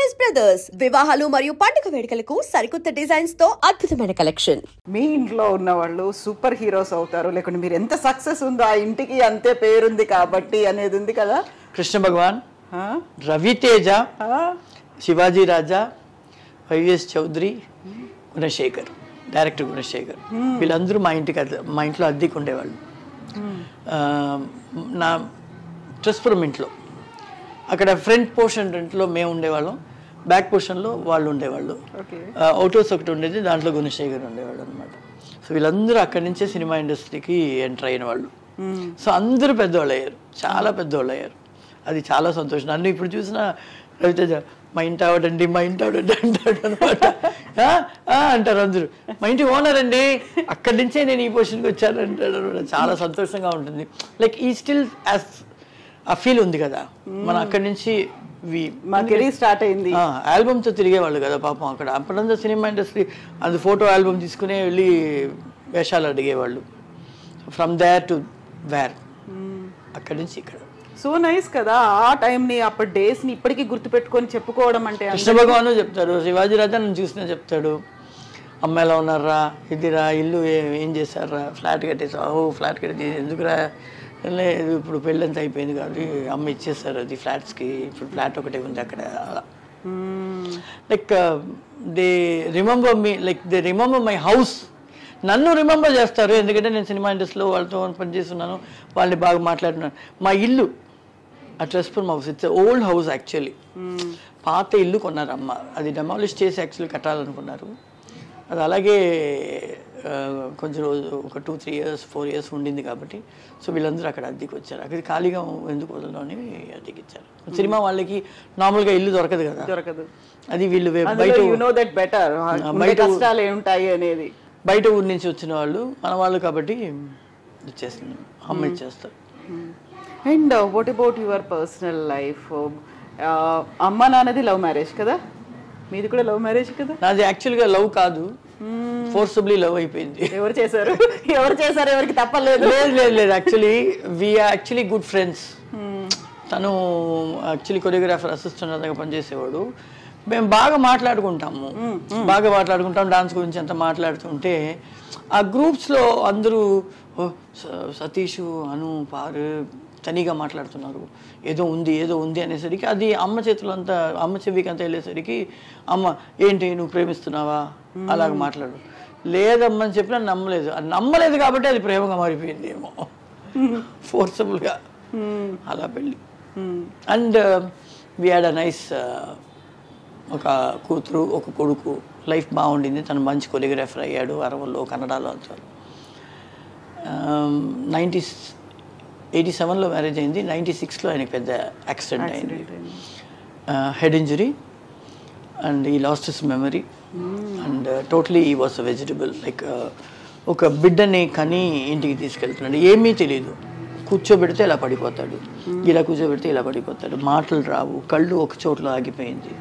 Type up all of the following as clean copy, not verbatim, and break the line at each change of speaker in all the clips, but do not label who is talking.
Choice brothers వివాహాలు మరియు పండుగ వేడుకలకు సరికొత్త డిజైన్స్ తో అద్భుతమైన కలెక్షన్.
మీ ఇంట్లో ఉన్న వాళ్ళు సూపర్ హీరోస్ అవుతారు, లేకుంటే మీరు ఎంత సక్సెస్ ఉందో ఆ ఇంటికి అంతే పేరుంది కాబట్టి అనేది ఉంది కదా.
కృష్ణ భగవాన్, రవితేజ, శివాజీ రాజా, వైఎస్ చౌదరి, గుణశేఖర్, డైరెక్టర్ గుణశేఖర్, వీళ్ళందరూ మా ఇంట్లో అద్దెకు ఉండేవాళ్ళు. నా ట్రస్పురం ఇంట్లో అక్కడ ఫ్రంట్ పోర్షన్ రెంట్లో మేము ఉండేవాళ్ళం, బ్యాక్ పోర్షన్లో వాళ్ళు ఉండేవాళ్ళు. అవుట్ హౌస్ ఒకటి ఉండేది, దాంట్లో గుణశేఖర్ ఉండేవాళ్ళు అనమాట. సో వీళ్ళందరూ అక్కడి నుంచే సినిమా ఇండస్ట్రీకి ఎంటర్ అయిన వాళ్ళు. సో అందరూ పెద్దవాళ్ళు అయ్యారు, చాలా పెద్దవాళ్ళు అయ్యారు. అది చాలా సంతోషం. నన్ను ఇప్పుడు చూసిన రవితేజ మా ఇంటి ఆవిడండి, మా ఇంటి ఆవిడండి అంటాడు అనమాట. అంటారు అందరూ, మా ఇంటి ఓనర్ అండి, అక్కడి నుంచే నేను ఈ పొజిషన్కి వచ్చాను అంటాడు అనమాట. చాలా సంతోషంగా ఉంటుంది. లైక్ ఈ స్టిల్ యాజ్ ఆ ఫీల్ ఉంది కదా, మనం అక్కడి నుంచి
మా కెరీర్ స్టార్ట్ అయింది.
ఆల్బమ్తో తిరిగేవాళ్ళు కదా పాపం. అక్కడ అప్పుడంతా సినిమా ఇండస్ట్రీ అది ఫోటో ఆల్బమ్ తీసుకునే వెళ్ళి వేషాలు అడిగేవాళ్ళు. ఫ్రమ్ దేర్ టు వేర్, అక్కడి నుంచి ఇక్కడ.
సో నైస్ కదా ఆ టైంని, అప్పటి డేస్ని ఇప్పటికీ గుర్తుపెట్టుకొని చెప్పుకోవడం అంటే.
కృష్ణ భగవాను చెప్తాడు, శివాజీ రాజా నన్ను చూసినా చెప్తాడు, అమ్మ ఎలా ఉన్నారా, ఇదిరా ఇల్లు ఏం చేశారా, ఫ్లాట్ కట్టేసా, ఫ్లాట్ కట్టేసి ఎందుకురా, లేదు ఇప్పుడు పెళ్ళంతా అయిపోయింది కాదు, అమ్మ ఇచ్చేస్తారు అది ఫ్లాట్స్కి, ఇప్పుడు ఫ్లాట్ ఒకటే ఉంది అక్కడ. Like they remember me, like they remember my house. నన్ను రిమెంబర్ చేస్తారు, ఎందుకంటే నేను సినిమా ఇండస్ట్రీలో వాళ్ళతో పనిచేస్తున్నాను, వాళ్ళని బాగా మాట్లాడుతున్నాను. మా ఇల్లు ఆ ట్రస్పురం house, it's old house actually. పాత ఇల్లు కొన్నారు అమ్మ, అది డెమాలిష్ చేసి యాక్చువల్లీ కట్టాలనుకున్నారు. అది అలాగే కొంచెం రోజు ఒక 2-3 years 4 years ఉండింది కాబట్టి, సో వీళ్ళందరూ అక్కడ అద్దెకి వచ్చారు. అక్కడ ఖాళీగా ఎందుకు వదలడం అని అద్దెకి ఇచ్చారు. సినిమా వాళ్ళకి నార్మల్గా ఇల్లు దొరకదు కదా,
దొరకదు.
అది వీళ్ళు
బయట కష్టాలు ఏముంటాయి అనేది,
బయట ఊరి నుంచి వచ్చిన వాళ్ళు మన వాళ్ళు కాబట్టి ఇచ్చేస్తున్నాం, అమ్మ ఇచ్చేస్తారు.
And what about your personal life? అమ్మ నాన్నది లవ్ మ్యారేజ్ కదా, మీది కూడా లవ్ మ్యారేజ్ కదా?
నాది యాక్చువల్గా లవ్ కాదు, ఫోర్సబుల్లీ లవ్ అయిపోయింది.
ఎవరు చేశారు ఎవరికి తప్పలేదు?
లేదు యాక్చువల్లీ గుడ్ ఫ్రెండ్స్. తను యాక్చువల్లీ కొరియోగ్రాఫర్ అసిస్టెంట్ పనిచేసేవాడు. మేము బాగా మాట్లాడుకుంటాము, డాన్స్ గురించి అంతా మాట్లాడుతుంటే ఆ గ్రూప్స్లో అందరూ సతీష్, అను, పారు తనిగా మాట్లాడుతున్నారు, ఏదో ఉంది అనేసరికి అది అమ్మ చేతులు అంతా, అమ్మ చెవికి అంతా వెళ్ళేసరికి అమ్మ ఏంటి నువ్వు ప్రేమిస్తున్నావా అలాగ మాట్లాడు, లేదమ్మని చెప్పినా నమ్మలేదు కాబట్టి అది ప్రేమగా మారిపోయింది ఏమో, ఫోర్సబుల్గా అలా పెళ్ళి. And we had a nice, ఒక కూతురు ఒక కొడుకు, లైఫ్ బాగుండింది. తను మంచి కొరియోగ్రాఫర్ అయ్యాడు, అరవల్లో కన్నడలో అంటారు. 87లో మ్యారేజ్ అయింది, 96లో ఆయనకి పెద్ద యాక్సిడెంట్ అయింది, హెడ్ ఇంజరీ, అండ్ ఈ lost his memory and totally ఈ వాస్ అ వెజిటబుల్. లైక్ ఒక బిడ్డని కని ఇంటికి తీసుకెళ్తున్నాడు, ఏమీ తెలియదు, కూర్చోబెడితే ఇలా పడిపోతాడు, ఇలా కూర్చోబెడితే ఇలా పడిపోతాడు, మాటలు రావు, కళ్ళు ఒక చోట్ల ఆగిపోయింది,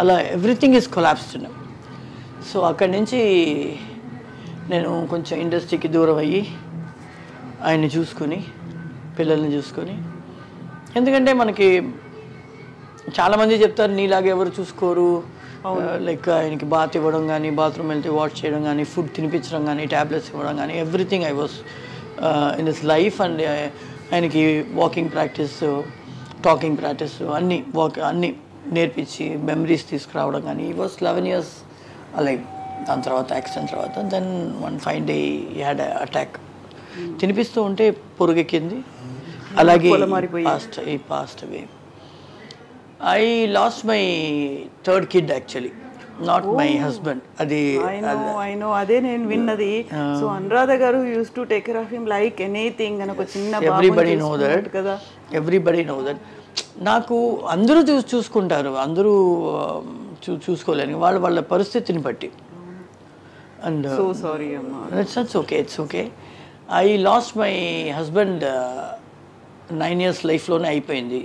అలా ఎవ్రీథింగ్ ఈజ్ కొలాప్స్డ్. సో అక్కడి నుంచి నేను కొంచెం ఇండస్ట్రీకి దూరం అయ్యి ఆయన్ని చూసుకొని, పిల్లల్ని చూసుకొని, ఎందుకంటే మనకి చాలామంది చెప్తారు నీలాగా ఎవరు చూసుకోరు, లైక్ ఆయనకి బాత్ ఇవ్వడం కానీ, బాత్రూమ్ వెళ్తే వాష్ చేయడం కానీ, ఫుడ్ తినిపించడం కానీ, ట్యాబ్లెట్స్ ఇవ్వడం కానీ, everything I was in this life. And ఆయనకి వాకింగ్ ప్రాక్టీస్, టాకింగ్ ప్రాక్టీస్ అన్నీ నేర్పించి మెమరీస్ తీసుకురావడం కానీ. ఈ వాస్ 11 years అలైవ్. దాని తర్వాత యాక్సిడెంట్ తర్వాత దెన్ వన్ ఫైన్ డే ఈ హ్యాడ్ అటాక్. తినిపిస్తూ ఉంటే పొరుగెక్కింది, అలాగే passed away. I lost my third kid actually, not my husband. అది
అదే నేను విన్నది. సో అనురాధ గారు use to take care of him like anything అని ఒక చిన్న
ఎవ్రీబడి నో దట్ కదా, ఎవ్రీబడి నో దట్. నాకు అందరూ చూసుకుంటారు, అందరూ చూసుకోలేని వాళ్ళ పరిస్థితిని బట్టి. అండ్
సో సారీ అమ్మా,
it's okay. I lost my husband 9 years లైఫ్లోనే అయిపోయింది.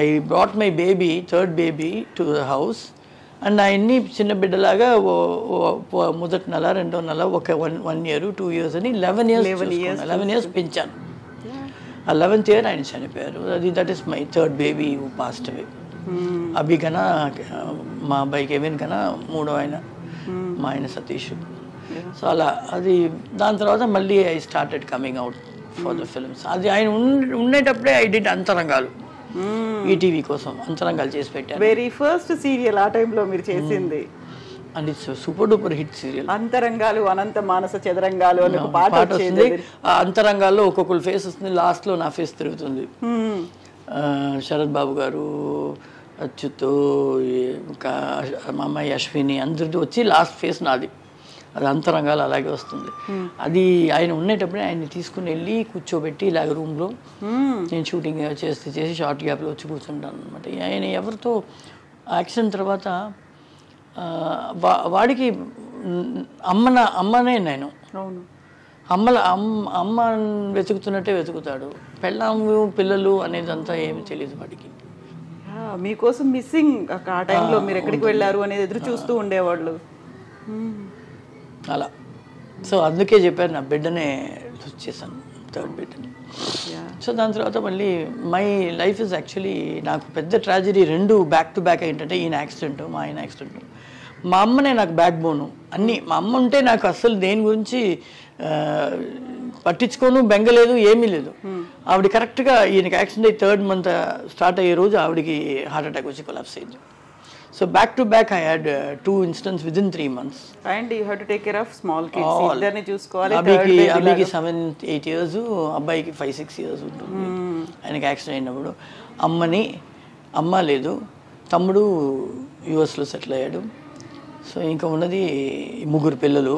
I brought my baby, third baby to the house. And ఆయన్ని చిన్న బిడ్డలాగా మొదటి నెల, రెండో నెల, ఒక 1 year 2 years అని 11 years పెంచాను. ఆ 11th year ఆయన చనిపోయారు. That is my third baby who passed away. Abhi కన్నా మా అబ్బాయి కెవిన్ కన్నా మూడో ఆయన, మా ఆయన సతీష్. సో అలా అది దాని తర్వాత మళ్ళీ I started coming out for the films. అది ఆయన ఉండేటప్పుడే ఐ డిడ్ అంతరంగాలు, ఈటీవీ కోసం అంతరంగాలు చేసి పెట్టాను.
వెరీ ఫస్ట్ సీరియల్ ఆ టైంలో మీరు చేసింది,
and it's super duper hit serial.
అంతరంగాలు అనంత మానస చదరంగాలు అని ఒక పాట
వస్తుంది. ఆ అంతరంగాల్లో ఒక్కొక్కరు ఫేస్ వస్తుంది, లాస్ట్లో నా ఫేస్ తిరుగుతుంది. శరత్ బాబు గారు, అచ్యుత్, మా అమ్మాయి అశ్విని అందరితో వచ్చి లాస్ట్ ఫేస్ నాది. అది అంతరంగాలు అలాగే వస్తుంది. అది ఆయన ఉండేటప్పుడే ఆయన్ని తీసుకుని వెళ్ళి కూర్చోబెట్టి ఇలాగ రూమ్లో నేను షూటింగ్ చేసి షార్ట్ గ్యాప్లో వచ్చి కూర్చుంటాను అనమాట. ఆయన ఎవరితో యాక్సిడెంట్ తర్వాత వాడికి అమ్మనే నేను అమ్మ వెతుకుతున్నట్టే వెతుకుతాడు. పెళ్ళాము పిల్లలు అనేదంతా ఏమి తెలియదు వాడికి.
మీకోసం మిస్సింగ్ ఆ టైంలో మీరు ఎక్కడికి వెళ్ళారు అనేది ఎదురు చూస్తూ ఉండేవాళ్ళు
అలా. సో అందుకే చెప్పారు నా బిడ్డనే లూజ్ చేశాను, థర్డ్ బిడ్డని. సో దాని తర్వాత మళ్ళీ మై లైఫ్ ఇస్ యాక్చువల్లీ నాకు పెద్ద ట్రాజడీ రెండు బ్యాక్ టు బ్యాక్ ఏంటంటే ఈయన యాక్సిడెంట్, మా ఆయన యాక్సిడెంట్. మా అమ్మనే నాకు బ్యాక్ బోను అన్నీ. మా అమ్మ ఉంటే నాకు అస్సలు దేని గురించి పట్టించుకోను, బెంగలేదు, ఏమీ లేదు. ఆవిడ కరెక్ట్గా ఈయనకి యాక్సిడెంట్ అయ్యి 3rd month స్టార్ట్ అయ్యే రోజు ఆవిడకి హార్ట్ అటాక్ వచ్చి కొలాప్స్ అయింది. So back to back I had 2 incidents within 3 months.
And you have to take care of small kids, ఇద్దరిని చూసుకోవాలి.
అబ్బాయికి 7-8 years, అబ్బాయికి 5-6 years ఉంటుంది. ఆయనకి యాక్సిడెంట్ అయినప్పుడు అమ్మ లేదు, తమ్ముడు యుఎస్లో సెటిల్ అయ్యాడు. సో ఇంకా ఉన్నది 3 పిల్లలు,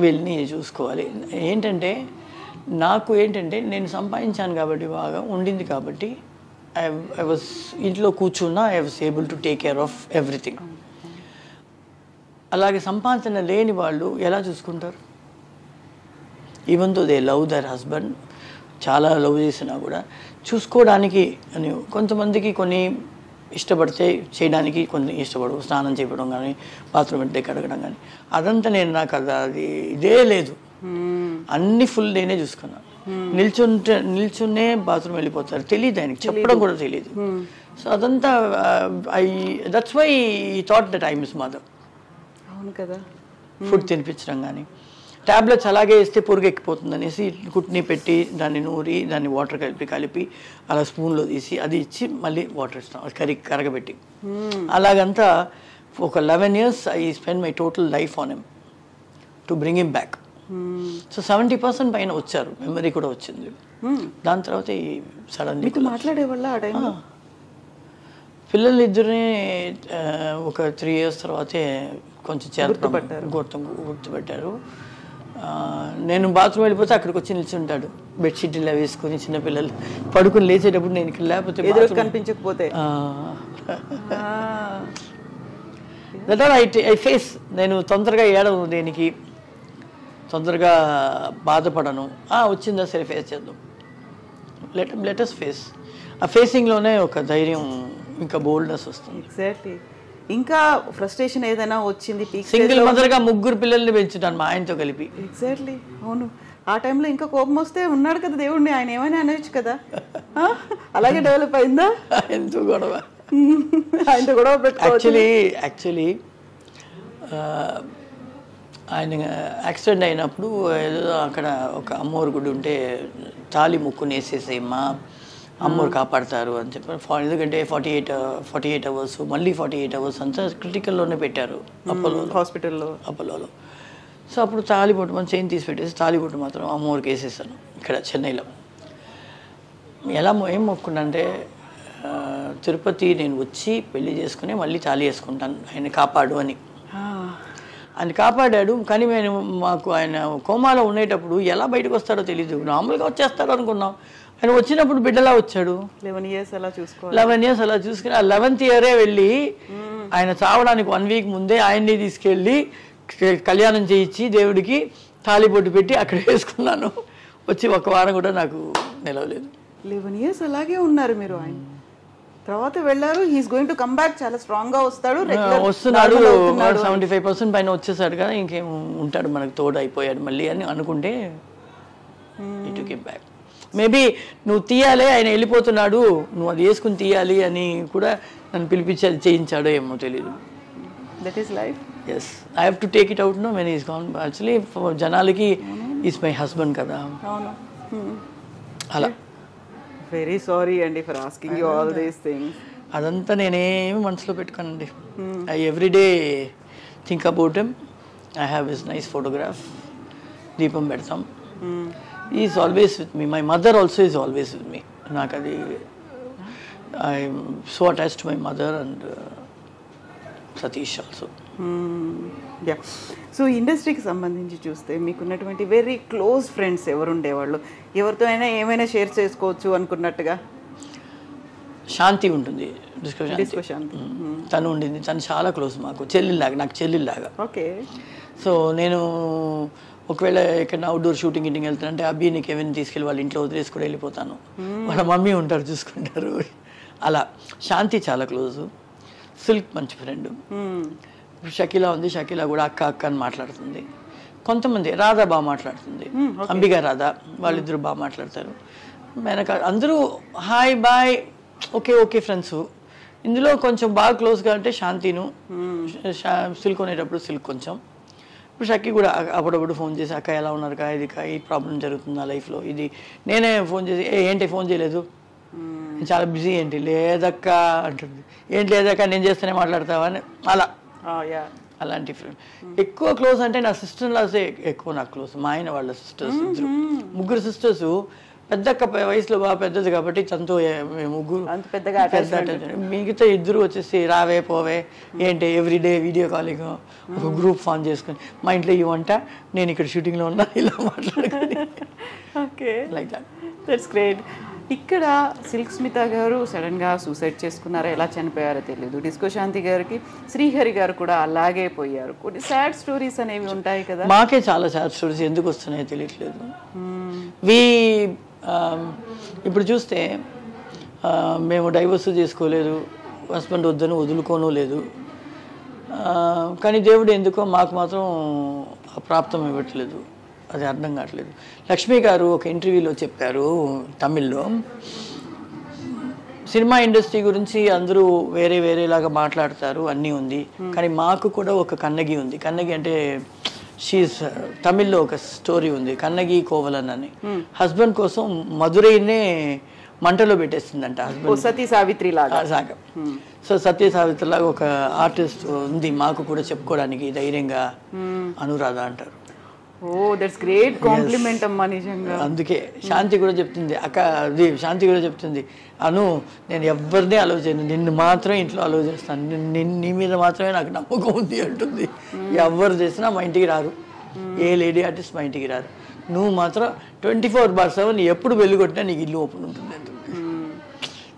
వీళ్ళని చూసుకోవాలి. నాకు నేను సంపాదించాను కాబట్టి, బాగా ఉండింది కాబట్టి I was ఇంట్లో కూర్చున్నా I was able to take care of everything. అలాగే సంపాదన లేని వాళ్ళు ఎలా చూసుకుంటారు? Even though they love their husband, చాలా లవ్ చేసినా కూడా చూసుకోవడానికి అని కొంతమందికి కొన్ని ఇష్టపడితే చేయడానికి, కొన్ని ఇష్టపడవు. స్నానం చేయడం కానీ, బాత్రూమ్ అంటే కడగడం కానీ, అదంతా నాకు అది ఇదే లేదు. అన్ని ఫుల్ నేనే చూసుకున్నాను. నిల్చునే బాత్రూమ్ వెళ్ళిపోతారు, తెలియదు ఆయనకి, చెప్పడం కూడా తెలియదు. సో అదంతా దట్స్ వై ఈ thought that I miss mother.
అవును కదా.
ఫుడ్ తినిపించడం కానీ, ట్యాబ్లెట్స్ అలాగే ఇస్తే పొరుగు ఎక్కిపోతుంది అనేసి కుట్ని పెట్టి దాన్ని నూరి దాన్ని వాటర్ కలిపి అలా స్పూన్లో తీసి అది ఇచ్చి మళ్ళీ వాటర్ ఇస్తాం, అది కరగబెట్టి. అలాగంతా ఒక 11 years I spend my total life on him to bring him back. So 70% పైన వచ్చారు, మెమరీ కూడా వచ్చింది. దాని తర్వాత ఈ సడన్లీ
మాట్లాడేవాళ్ళ ఆ టైంలో
పిల్లలు ఇద్దరిని ఒక 3 years తర్వాతే కొంచెం గుర్తుపెట్టారు. నేను బాత్రూమ్ వెళ్ళిపోతే అక్కడికి వచ్చి నిల్చుంటాడు, బెడ్షీట్ ఇలా వేసుకుని. చిన్నపిల్లలు పడుకుని లేచేటప్పుడు నేను ఇక్కడ లేకపోతే
కనిపించకపోతే
దట్ ఆర్ ఐ ఫేస్. నేను తొందరగా ఏడవను, దేనికి తొందరగా బాధపడను. వచ్చిందా సరే ఫేస్ చేద్దాం, లెటస్ ఫేస్. ఆ ఫేసింగ్లోనే ఒక ధైర్యం, ఇంకా బోల్డ్నెస్ వస్తుంది.
ఎగ్జాక్ట్లీ. ఇంకా ఫ్రస్ట్రేషన్ ఏదైనా వచ్చింది?
సింగిల్ మదర్గా 3 పిల్లల్ని పెంచుతాను మా ఆయనతో కలిపి.
ఎగ్జాక్ట్లీ, అవును. ఆ టైంలో ఇంకా కోపం వస్తే ఉన్నాడు కదా దేవుడిని, ఆయన ఏమైనా అనవచ్చు కదా. అలాగే డెవలప్ అయిందా?
ఎంతో గొడవ,
ఆయనతో గొడవ పెట్టుకోవచ్చు.
యాక్చువల్లీ ఆయన యాక్సిడెంట్ అయినప్పుడు ఏదో అక్కడ ఒక అమ్మోరు గుడి ఉంటే తాళి ముక్కుని వేసేసేమ్మా, అమ్మోరు కాపాడతారు అని చెప్పారు. ఎందుకంటే 48 hours, మళ్ళీ 48 hours అంతా క్రిటికల్లోనే పెట్టారు అపోలోలో. సో అప్పుడు తాళిబొట్టు మన చైన్ తీసి పెట్టేసి తాళిబొట్టు మాత్రం అమ్మోరికి వేసేసాను ఇక్కడ చెన్నైలో. ఏం మొక్కునంటే తిరుపతి నేను వచ్చి పెళ్లి చేసుకుని మళ్ళీ తాళి వేసుకుంటాను, ఆయన కాపాడు అని. ఆయన కాపాడాడు. కానీ మాకు ఆయన కోమాలో ఉండేటప్పుడు ఎలా బయటకు వస్తాడో తెలీదు, నార్మల్గా వచ్చేస్తాడు అనుకున్నాం. ఆయన వచ్చినప్పుడు బిడ్డలా వచ్చాడు.
11 years అలా
చూసుకుని ఆ 11th year వెళ్ళి ఆయన చావడానికి 1 week ముందే ఆయన్ని తీసుకెళ్ళి కళ్యాణం చేయించి దేవుడికి తాళిబొట్టు పెట్టి అక్కడ వేసుకున్నాను. వచ్చి 1 వారం కూడా నాకు నిలవలేదు.
11 years అలాగే ఉన్నారు మీరు. ఆయన తర్వాత వెళ్ళారు, he's going to come back, చాలా స్ట్రాంగ్ గా వస్తున్నాడు.
75% పైన వచ్చేసాడు కదా, ఇంకేం ఉంటాడు మనకు తోడు అయిపోయాడు మళ్ళీ అని అనుకుంటే ఇటు కేమ్ బ్యాక్. మేబీ నువ్వు తీయాలి, ఆయన వెళ్ళిపోతున్నాడు, నువ్వు అది వేసుకుని తీయాలి అని కూడా నన్ను పిలిపించి అది చేయించాడో ఏమో తెలీదు.
That is life.
Yes, I have to take it out no when is gone. Actually జనాలకి ఈజ్ మై హస్బెండ్ కదా.
అవును.
అలా.
వెరీ సారీ అండి for asking you all these things.
అదంతా నేనేమి మనసులో పెట్టుకోనండి. I everyday think about him. I have his nice photograph. దీపం పెడతాం. Is always with me. My mother also is always with me. నాకు అది I'm so attached to my mother and Satish also.
Yeah. So ఇండస్ట్రీకి సంబంధించి చూస్తే మీకున్నటువంటి very close friends ఎవరు ఉండేవాళ్ళు? ఎవరితో అయినా ఏమైనా షేర్ చేసుకోవచ్చు అనుకున్నట్టుగా?
శాంతి ఉంటుంది.
డిస్కో శాంతి.
తను ఉండింది. తను చాలా క్లోజ్ మాకు, చెల్లిలాగా, నాకు చెల్లిలాగా.
ఓకే.
సో నేను ఒకవేళ ఎక్కడైనా అవుట్డోర్ షూటింగ్ గిటింగ్ వెళ్తానంటే అబ్బి నీకు ఏమైనా తీసుకెళ్ళి వాళ్ళ ఇంట్లో వదిలేసి కూడా వెళ్ళిపోతాను. వాళ్ళ మమ్మీ ఉంటారు, చూసుకుంటారు. అలా శాంతి చాలా క్లోజు. సిల్క్ మంచి ఫ్రెండ్. షకీలా ఉంది. షకీలా కూడా అక్క అక్క అని మాట్లాడుతుంది. కొంతమంది రాధా బాగా మాట్లాడుతుంది. అంబిగా రాధా వాళ్ళిద్దరు బాగా మాట్లాడతారు. వెనక అందరూ hi bye okay okay friends. ఇందులో కొంచెం బాగా క్లోజ్గా అంటే శాంతిను, సిల్క్ కొనేటప్పుడు సిల్క్ కొంచెం. ఇప్పుడు షక్కి కూడా అప్పుడప్పుడు ఫోన్ చేసి అక్క ఎలా ఉన్నారు కా, ఇది కా, ఈ ప్రాబ్లం జరుగుతుందా లైఫ్లో, ఇది నేనే ఫోన్ చేసి ఏంటి ఫోన్ చేయలేదు, చాలా బిజీ, ఏంటి లేదక్క అంటుంది. ఏంటి లేదక్క నేను చేస్తేనే మాట్లాడతావా అని. అలా అలాంటి ఫ్రెండ్. ఎక్కువ క్లోజ్ అంటే నా సిస్టర్ లాసే ఎక్కువ నాకు క్లోజ్. మా ఆయన వాళ్ళ సిస్టర్స్ ఇద్దరు, ముగ్గురు సిస్టర్స్. పెద్దక్క వయసులో బాగా పెద్దది కాబట్టి తనతో ముగ్గురు పెద్ద. మిగతా ఇద్దరు వచ్చేసి రావే పోవే ఏంటి ఎవ్రీడే వీడియో కాలింగ్, ఒక గ్రూప్ ఫామ్ చేసుకుని మా ఇంట్లో ఈ వంట, నేను ఇక్కడ షూటింగ్లో ఉన్నా, ఇలా మాట్లాడుకుని.
Okay,
like that.
That's great. ఇక్కడ సిల్క్ స్మిత గారు సడన్గా సూసైడ్ చేసుకున్నారా, ఎలా చనిపోయారో తెలియదు. డిస్కో శాంతి గారికి శ్రీహరి గారు కూడా అలాగే పోయారు. కొన్ని సాడ్ స్టోరీస్ అనేవి ఉంటాయి కదా.
మాకే చాలా సాడ్ స్టోరీస్ ఎందుకు వస్తున్నాయో తెలియట్లేదు. ఇప్పుడు చూస్తే మేము డైవర్స్ చేసుకోలేదు, హస్బెండ్ వద్దని వదులుకోను లేదు. కానీ దేవుడు ఎందుకో మాకు మాత్రం ప్రాప్తం ఇవ్వట్లేదు. అది అర్థం కావట్లేదు. లక్ష్మి గారు ఒక ఇంటర్వ్యూలో చెప్పారు తమిళ్లో, సినిమా ఇండస్ట్రీ గురించి అందరూ వేరే వేరేలాగా మాట్లాడతారు, అన్నీ ఉంది, కానీ మాకు కూడా ఒక కన్నగి ఉంది. కన్నగి అంటే షీఈస్ తమిళ్లో ఒక స్టోరీ ఉంది, కన్నగి కోవలన్ అని. హస్బెండ్ కోసం మధురైనే మంటలో పెట్టేస్తుందంట హస్బెండ్.
సతీ సావిత్రి లాగా.
సో సత్య సావిత్రి లాగా ఒక ఆర్టిస్ట్ ఉంది మాకు కూడా చెప్పుకోవడానికి ధైర్యంగా, అనురాధ అంటారు.
ఓ దట్స్ గ్రేట్ కాంప్లిమెంట్ అమ్మా, నిజంగా.
అందుకే శాంతి కూడా చెప్తుంది, అక్క అది శాంతి కూడా చెప్తుంది, అను నేను ఎవరినే అలౌ చేయను, నిన్ను మాత్రం ఇంట్లో అలౌ చేస్తాను, నీ మీద మాత్రమే నాకు నమ్మకం ఉంది అంటుంది. ఎవరు చేసినా మా ఇంటికి రారు, ఏ లేడీ ఆర్టిస్ట్ మా ఇంటికి రారు, నువ్వు మాత్రం 24/7 ఎప్పుడు వెళ్ళి కొట్టినా నీకు ఇల్లు ఓపెన్ ఉంటుంది.